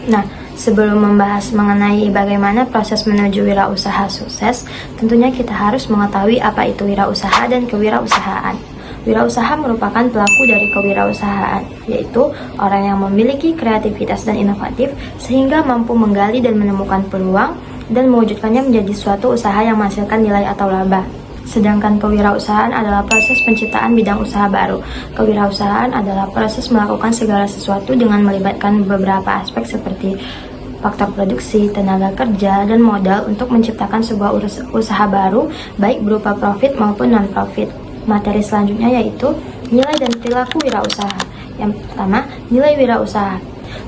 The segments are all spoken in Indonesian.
Nah, sebelum membahas mengenai bagaimana proses menuju wirausaha sukses, tentunya kita harus mengetahui apa itu wirausaha dan kewirausahaan. Wirausaha merupakan pelaku dari kewirausahaan, yaitu orang yang memiliki kreativitas dan inovatif sehingga mampu menggali dan menemukan peluang dan mewujudkannya menjadi suatu usaha yang menghasilkan nilai atau laba. Sedangkan kewirausahaan adalah proses penciptaan bidang usaha baru. Kewirausahaan adalah proses melakukan segala sesuatu dengan melibatkan beberapa aspek seperti faktor produksi, tenaga kerja, dan modal untuk menciptakan sebuah usaha baru, baik berupa profit maupun non-profit. Materi selanjutnya yaitu nilai dan perilaku wirausaha. Yang pertama, nilai wirausaha.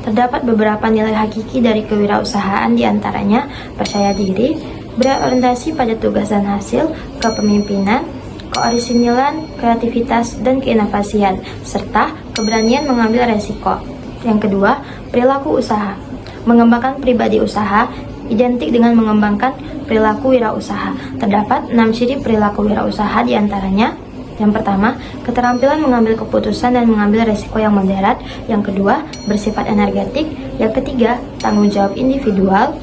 Terdapat beberapa nilai hakiki dari kewirausahaan, diantaranya percaya diri, berorientasi pada tugas dan hasil, kepemimpinan, keorisinilan, kreativitas, dan keinovasian, serta keberanian mengambil resiko. Yang kedua, perilaku usaha. Mengembangkan pribadi usaha identik dengan mengembangkan perilaku wirausaha. Terdapat 6 ciri perilaku wirausaha, diantaranya yang pertama, keterampilan mengambil keputusan dan mengambil resiko yang moderat. Yang kedua, bersifat energetik. Yang ketiga, tanggung jawab individual.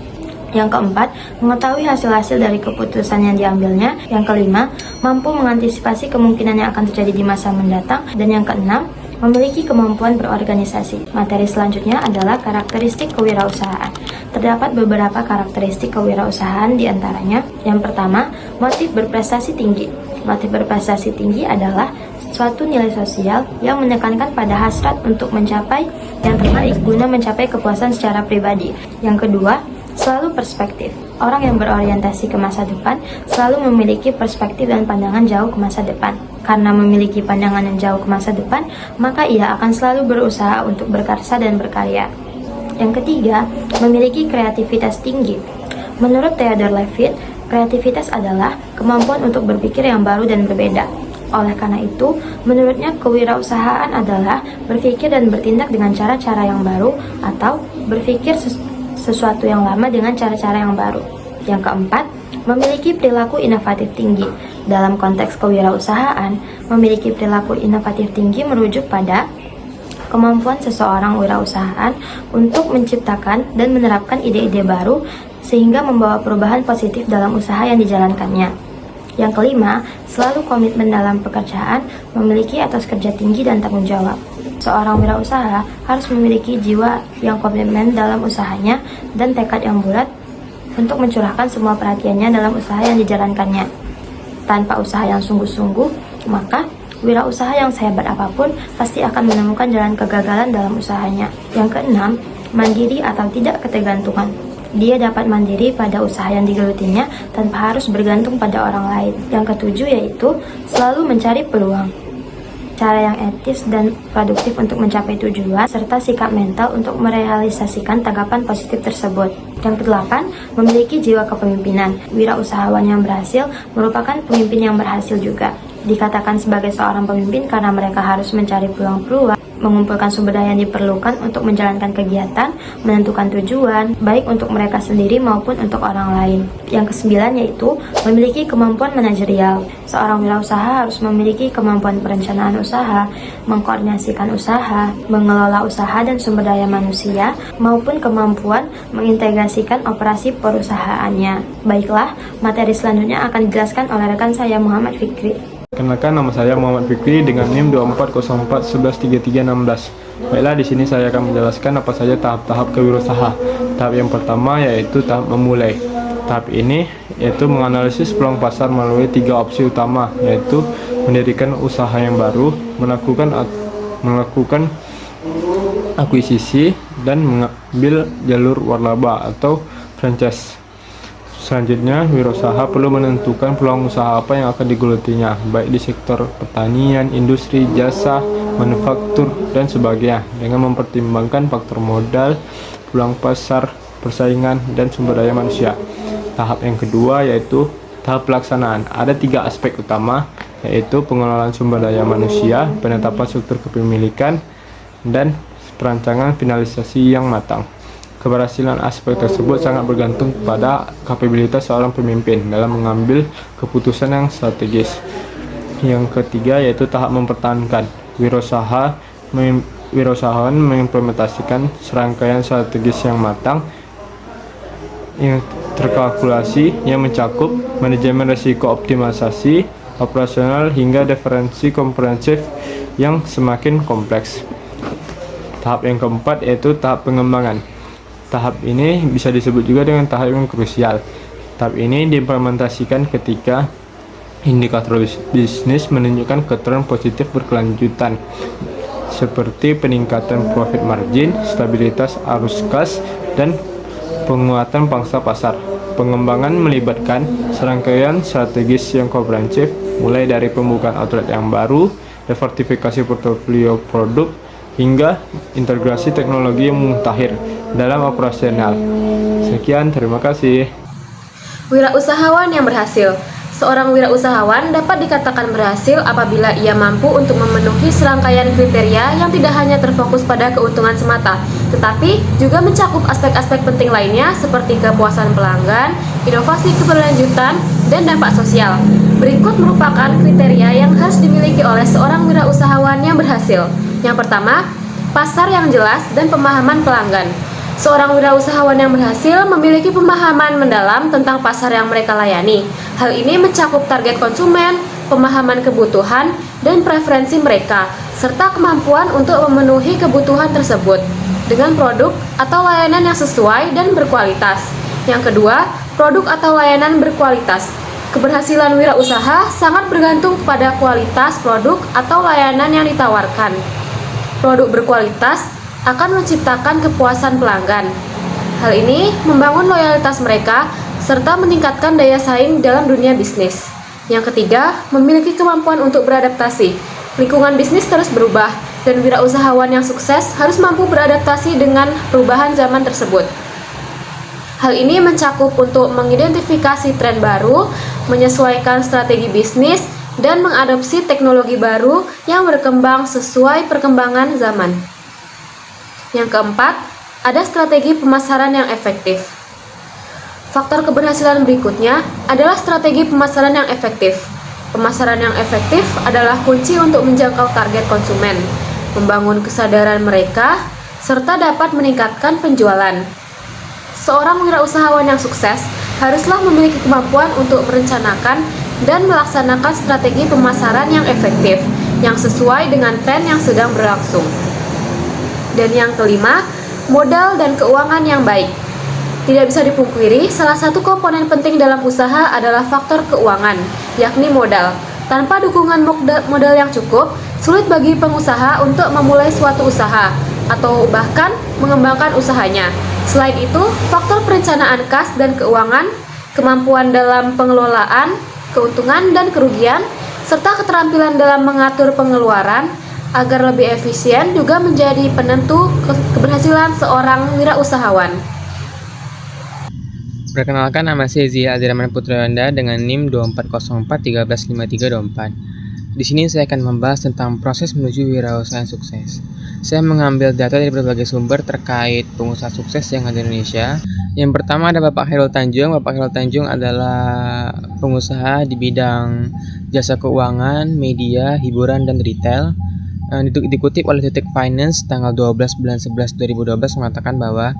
Yang keempat, mengetahui hasil-hasil dari keputusan yang diambilnya. Yang kelima, mampu mengantisipasi kemungkinan yang akan terjadi di masa mendatang. Dan yang keenam, memiliki kemampuan berorganisasi. Materi selanjutnya adalah karakteristik kewirausahaan. Terdapat beberapa karakteristik kewirausahaan, diantaranya yang pertama, motif berprestasi tinggi. Motif berprestasi tinggi adalah suatu nilai sosial yang menekankan pada hasrat untuk mencapai yang terbaik guna mencapai kepuasan secara pribadi. Yang kedua, selalu perspektif. Orang yang berorientasi ke masa depan selalu memiliki perspektif dan pandangan jauh ke masa depan. Karena memiliki pandangan yang jauh ke masa depan, maka ia akan selalu berusaha untuk berkarya dan berkarya. Yang ketiga, memiliki kreativitas tinggi. Menurut Theodore Levitt, kreativitas adalah kemampuan untuk berpikir yang baru dan berbeda. Oleh karena itu, menurutnya kewirausahaan adalah berpikir dan bertindak dengan cara-cara yang baru atau berpikir sesuatu yang lama dengan cara-cara yang baru. Yang keempat, memiliki perilaku inovatif tinggi. Dalam konteks kewirausahaan, memiliki perilaku inovatif tinggi merujuk pada kemampuan seseorang wirausahaan untuk menciptakan dan menerapkan ide-ide baru sehingga membawa perubahan positif dalam usaha yang dijalankannya. Yang kelima, selalu komitmen dalam pekerjaan, memiliki etos kerja tinggi dan tanggung jawab. Seorang wirausaha harus memiliki jiwa yang komitmen dalam usahanya dan tekad yang bulat untuk mencurahkan semua perhatiannya dalam usaha yang dijalankannya. Tanpa usaha yang sungguh-sungguh, maka wirausaha yang sehebat apapun pasti akan menemukan jalan kegagalan dalam usahanya. Yang keenam, mandiri atau tidak ketergantungan. Dia dapat mandiri pada usaha yang digelutinya tanpa harus bergantung pada orang lain. Yang ketujuh yaitu selalu mencari peluang. Cara yang etis dan produktif untuk mencapai tujuan, serta sikap mental untuk merealisasikan tanggapan positif tersebut. Yang kedelapan, memiliki jiwa kepemimpinan. Wirausahawan yang berhasil merupakan pemimpin yang berhasil juga. Dikatakan sebagai seorang pemimpin karena mereka harus mencari peluang-peluang, mengumpulkan sumber daya yang diperlukan untuk menjalankan kegiatan, menentukan tujuan, baik untuk mereka sendiri maupun untuk orang lain. Yang kesembilan yaitu memiliki kemampuan manajerial. Seorang wirausaha harus memiliki kemampuan perencanaan usaha, mengkoordinasikan usaha, mengelola usaha dan sumber daya manusia, maupun kemampuan mengintegrasikan operasi perusahaannya. Baiklah, materi selanjutnya akan dijelaskan oleh rekan saya Muhammad Fikri. Kenalkan, nama saya Muhammad Fikri dengan NIM 2404113316. Baiklah, di sini saya akan menjelaskan apa saja tahap-tahap kewirausaha. Tahap yang pertama yaitu tahap memulai. Tahap ini yaitu menganalisis peluang pasar melalui 3 opsi utama, yaitu mendirikan usaha yang baru, melakukan akuisisi, dan mengambil jalur waralaba atau franchise. Selanjutnya, wirausaha perlu menentukan peluang usaha apa yang akan digelutinya, baik di sektor pertanian, industri, jasa, manufaktur, dan sebagainya, dengan mempertimbangkan faktor modal, peluang pasar, persaingan, dan sumber daya manusia. Tahap yang kedua yaitu tahap pelaksanaan. Ada 3 aspek utama, yaitu pengelolaan sumber daya manusia, penetapan struktur kepemilikan, dan perancangan finalisasi yang matang. Keberhasilan aspek tersebut sangat bergantung pada kapabilitas seorang pemimpin dalam mengambil keputusan yang strategis. Yang ketiga yaitu tahap mempertahankan. Wirausaha wirausahawan mengimplementasikan serangkaian strategis yang matang, yang terkalkulasi, yang mencakup manajemen risiko, optimalisasi operasional hingga referensi komprehensif yang semakin kompleks. Tahap yang keempat yaitu tahap pengembangan. Tahap ini bisa disebut juga dengan tahap yang krusial. Tahap ini diimplementasikan ketika indikator bisnis menunjukkan tren positif berkelanjutan, seperti peningkatan profit margin, stabilitas arus kas, dan penguatan pangsa pasar. Pengembangan melibatkan serangkaian strategis yang komprehensif, mulai dari pembukaan outlet yang baru, diversifikasi portofolio produk, hingga integrasi teknologi yang mutakhir dalam operasional. Sekian, terima kasih. Wirausahawan yang berhasil. Seorang wirausahawan dapat dikatakan berhasil apabila ia mampu untuk memenuhi serangkaian kriteria yang tidak hanya terfokus pada keuntungan semata, tetapi juga mencakup aspek-aspek penting lainnya seperti kepuasan pelanggan, inovasi keberlanjutan, dan dampak sosial. Berikut merupakan kriteria yang harus dimiliki oleh seorang wirausahawan yang berhasil. Yang pertama, pasar yang jelas dan pemahaman pelanggan. Seorang wirausahawan yang berhasil memiliki pemahaman mendalam tentang pasar yang mereka layani. Hal ini mencakup target konsumen, pemahaman kebutuhan, dan preferensi mereka, serta kemampuan untuk memenuhi kebutuhan tersebut dengan produk atau layanan yang sesuai dan berkualitas. Yang kedua, produk atau layanan berkualitas. Keberhasilan wirausaha sangat bergantung pada kualitas produk atau layanan yang ditawarkan. Produk berkualitas akan menciptakan kepuasan pelanggan. Hal ini membangun loyalitas mereka serta meningkatkan daya saing dalam dunia bisnis. Yang ketiga, memiliki kemampuan untuk beradaptasi. Lingkungan bisnis terus berubah dan wirausahawan yang sukses harus mampu beradaptasi dengan perubahan zaman tersebut. Hal ini mencakup untuk mengidentifikasi tren baru, menyesuaikan strategi bisnis, dan mengadopsi teknologi baru yang berkembang sesuai perkembangan zaman. Yang keempat, ada strategi pemasaran yang efektif. Faktor keberhasilan berikutnya adalah strategi pemasaran yang efektif. Pemasaran yang efektif adalah kunci untuk menjangkau target konsumen, membangun kesadaran mereka, serta dapat meningkatkan penjualan. Seorang wirausahawan yang sukses haruslah memiliki kemampuan untuk merencanakan dan melaksanakan strategi pemasaran yang efektif, yang sesuai dengan tren yang sedang berlangsung. Dan yang kelima, modal dan keuangan yang baik. Tidak bisa dipungkiri, salah satu komponen penting dalam usaha adalah faktor keuangan, yakni modal. Tanpa dukungan modal yang cukup, sulit bagi pengusaha untuk memulai suatu usaha atau bahkan mengembangkan usahanya. Selain itu, faktor perencanaan kas dan keuangan, kemampuan dalam pengelolaan, keuntungan dan kerugian, serta keterampilan dalam mengatur pengeluaran agar lebih efisien juga menjadi penentu keberhasilan seorang wirausahawan. Perkenalkan, nama saya Zia Aziraman Putrayanda dengan NIM 2404135324. Di sini saya akan membahas tentang proses menuju wirausaha yang sukses. Saya mengambil data dari berbagai sumber terkait pengusaha sukses yang ada di Indonesia. Yang pertama ada Bapak Khairul Tanjung. Bapak Khairul Tanjung adalah pengusaha di bidang jasa keuangan, media, hiburan, dan retail. Dikutip oleh Detik Finance tanggal 12 bulan 11 2012 mengatakan bahwa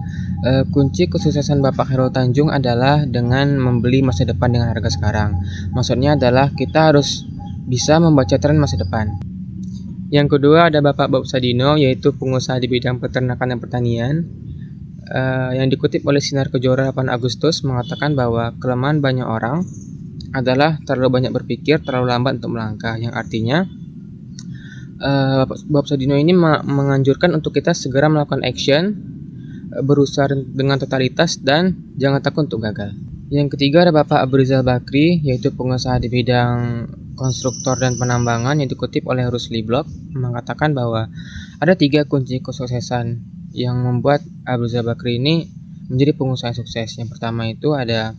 kunci kesuksesan Bapak Khairul Tanjung adalah dengan membeli masa depan dengan harga sekarang. Maksudnya adalah kita harus bisa membaca tren masa depan. Yang kedua ada Bapak Bob Sadino, yaitu pengusaha di bidang peternakan dan pertanian. Yang dikutip oleh Sinar Kejora 8 Agustus mengatakan bahwa kelemahan banyak orang adalah terlalu banyak berpikir, terlalu lambat untuk melangkah, yang artinya Bob Sadino ini menganjurkan untuk kita segera melakukan action, berusaha dengan totalitas, dan jangan takut untuk gagal. Yang ketiga ada Bapak Abu Rizal Bakri, yaitu pengusaha di bidang konstruktor dan penambangan, yang dikutip oleh Rusli Blog mengatakan bahwa ada 3 kunci kesuksesan yang membuat Abu Rizal Bakri ini menjadi pengusaha yang sukses. Yang pertama itu ada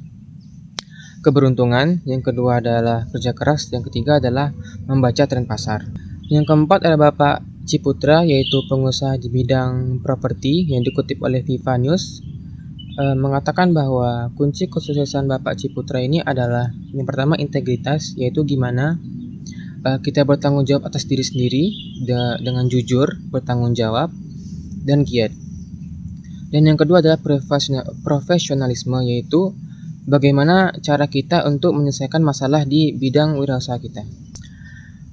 keberuntungan, yang kedua adalah kerja keras, yang ketiga adalah membaca tren pasar. Yang keempat ada Bapak Ciputra, yaitu pengusaha di bidang properti, yang dikutip oleh Viva News mengatakan bahwa kunci kesuksesan Bapak Ciputra ini adalah yang pertama integritas, yaitu gimana kita bertanggung jawab atas diri sendiri dengan jujur, bertanggung jawab, dan giat. Dan yang kedua adalah profesionalisme, yaitu bagaimana cara kita untuk menyelesaikan masalah di bidang wirausaha kita.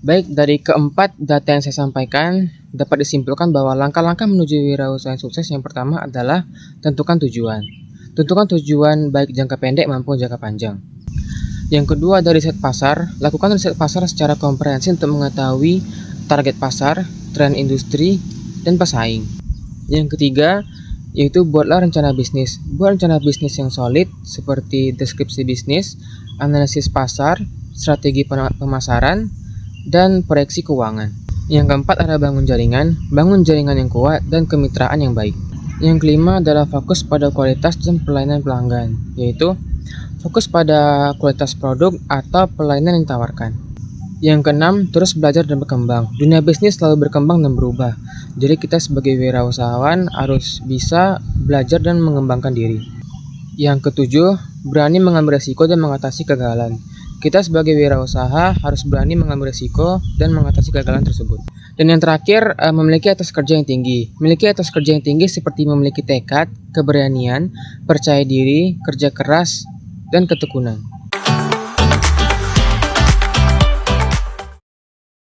Baik, dari keempat data yang saya sampaikan, dapat disimpulkan bahwa langkah-langkah menuju wirausaha yang sukses yang pertama adalah tentukan tujuan. Tentukan tujuan baik jangka pendek maupun jangka panjang. Yang kedua ada riset pasar. Lakukan riset pasar secara komprehensif untuk mengetahui target pasar, tren industri, dan pesaing. Yang ketiga yaitu buatlah rencana bisnis. Buat rencana bisnis yang solid seperti deskripsi bisnis, analisis pasar, strategi pemasaran, dan proyeksi keuangan. Yang keempat adalah bangun jaringan yang kuat dan kemitraan yang baik. Yang kelima adalah fokus pada kualitas dan pelayanan pelanggan, yaitu fokus pada kualitas produk atau pelayanan yang ditawarkan. Yang keenam, terus belajar dan berkembang. Dunia bisnis selalu berkembang dan berubah. Jadi kita sebagai wirausahawan harus bisa belajar dan mengembangkan diri. Yang ketujuh, berani mengambil resiko dan mengatasi kegagalan. Kita sebagai wirausaha harus berani mengambil risiko dan mengatasi kegagalan tersebut. Dan yang terakhir, memiliki etos kerja yang tinggi. Memiliki etos kerja yang tinggi seperti memiliki tekad, keberanian, percaya diri, kerja keras, dan ketekunan.